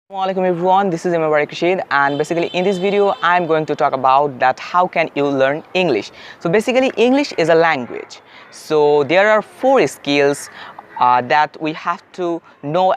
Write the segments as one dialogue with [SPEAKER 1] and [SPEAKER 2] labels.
[SPEAKER 1] Assalamualaikum everyone, this is M.A Barik Rashid, and basically in this video I'm going to talk about that how can you learn English. So basically English is a language. So there are four skills that we have to know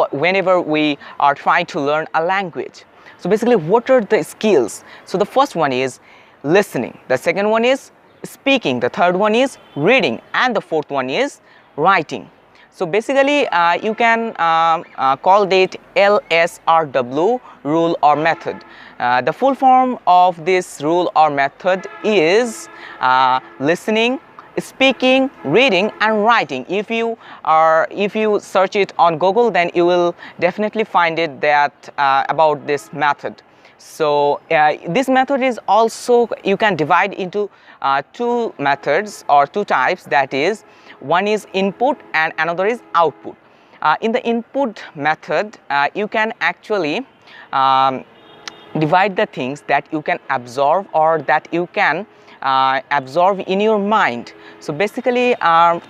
[SPEAKER 1] whenever we are trying to learn a language. So basically what are the skills? So the first one is listening, the second one is speaking, the third one is reading, and the fourth one is writing. So basically you can call it LSRW, rule or method. The full form of this rule or method is listening, speaking, reading and writing. If you search it on Google, then you will definitely find it that about this method. So this method is also, you can divide into two methods or two types, that is, one is input and another is output. In the input method, you can actually divide the things that you can absorb or that you can absorb in your mind. So basically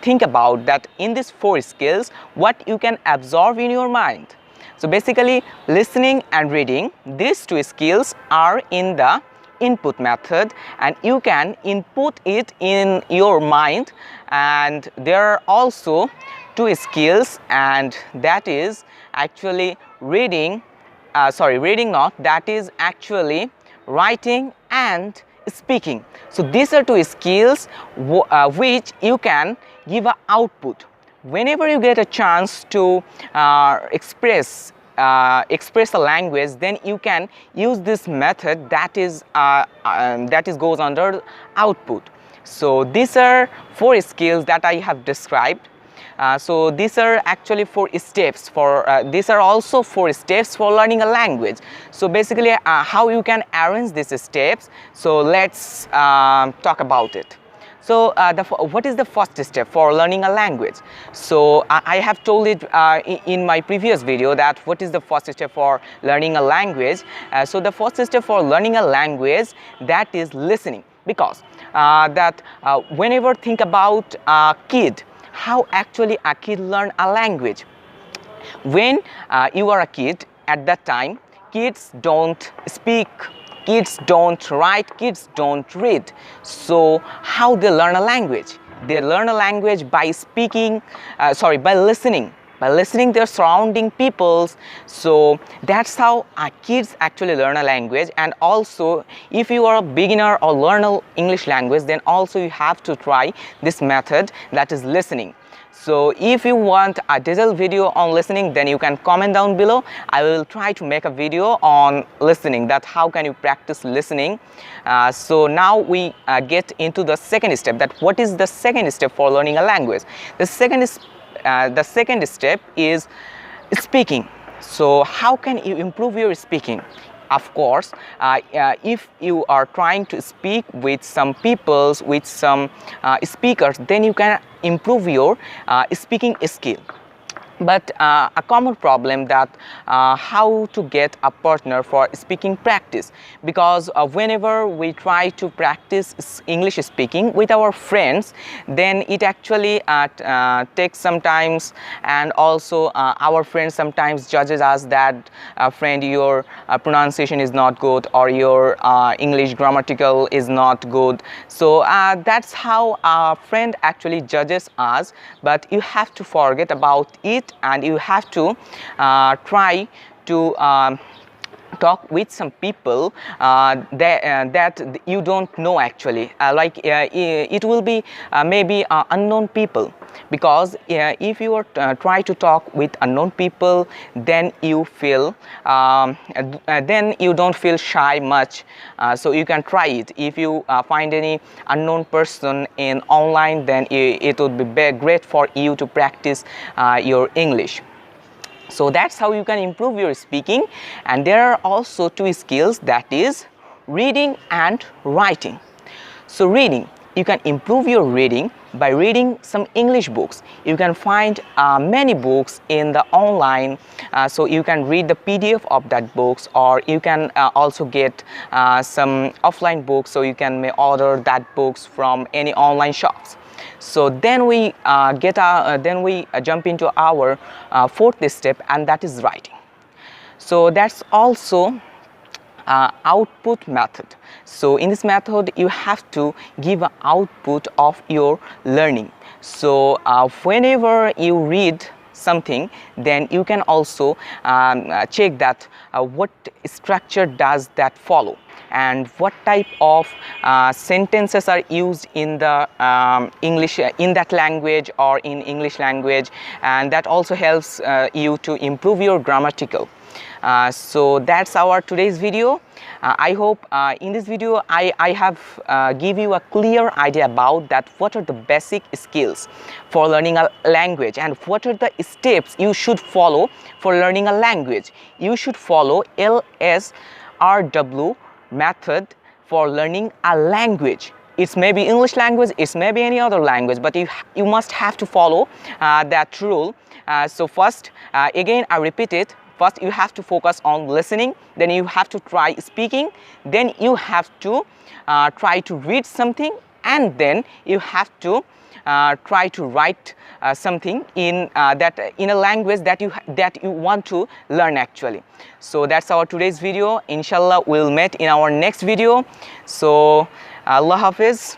[SPEAKER 1] think about that in these four skills, what you can absorb in your mind. So basically listening and reading, these two skills are in the input method and you can input it in your mind. And there are also two skills, and that is actually reading, that is actually writing and speaking. So these are two skills which you can give an output. Whenever you get a chance to express a language, then you can use this method that is goes under output. So these are four skills that I have described. So these are actually four steps for these are also four steps for learning a language. So basically how you can arrange these steps, so let's talk about it. So what is the first step for learning a language? So I have told it in my previous video that what is the first step for learning a language. So the first step for learning a language, that is listening, because whenever think about a kid, how actually a kid learn a language. When you are a kid, at that time kids don't speak, kids don't write, kids don't read. So how they learn a language? They learn a language by speaking, by listening their surrounding peoples. So that's how kids actually learn a language. And also if you are a beginner or learn English language, then also you have to try this method, that is listening. So if you want a detailed video on listening, then you can comment down below. I will try to make a video on listening, that how can you practice listening. So now we get into the second step, that what is the second step for learning a language. The second step is speaking. So how can you improve your speaking? Of course, if you are trying to speak with some people, with some speakers, then you can improve your speaking skill. But a common problem that how to get a partner for speaking practice, because whenever we try to practice English speaking with our friends, then it actually takes some time, and also our friends sometimes judges us that friend, your pronunciation is not good, or your English grammatical is not good. So that's how a friend actually judges us. But you have to forget about it, and you have to try to talk with some people that you don't know actually, it will be maybe unknown people, because if you are try to talk with unknown people, then you feel then you don't feel shy much. So you can try it. If you find any unknown person in online, then it would be great for you to practice your English. So that's how you can improve your speaking. And there are also two skills, that is reading and writing. So reading, you can improve your reading by reading some English books. You can find many books in the online, so you can read the PDF of that books, or you can also get some offline books, so you can order that books from any online shops. So then we jump into our fourth step, and that is writing. So that's also output method. So in this method you have to give an output of your learning. So whenever you read something, then you can also check that what structure does that follow, and what type of sentences are used in the English in that language or in English language, and that also helps you to improve your grammatical. So that's our today's video. I hope in this video I have give you a clear idea about that what are the basic skills for learning a language, and what are the steps you should follow for learning a language. You should follow LSRW method for learning a language. It's maybe English language, it's maybe any other language, but you must have to follow that rule. So first, again I repeat it, first you have to focus on listening, then you have to try speaking, then you have to try to read something, and then you have to try to write something in a language that you want to learn actually. So that's our today's video. Inshallah we'll meet in our next video. So Allah Hafiz.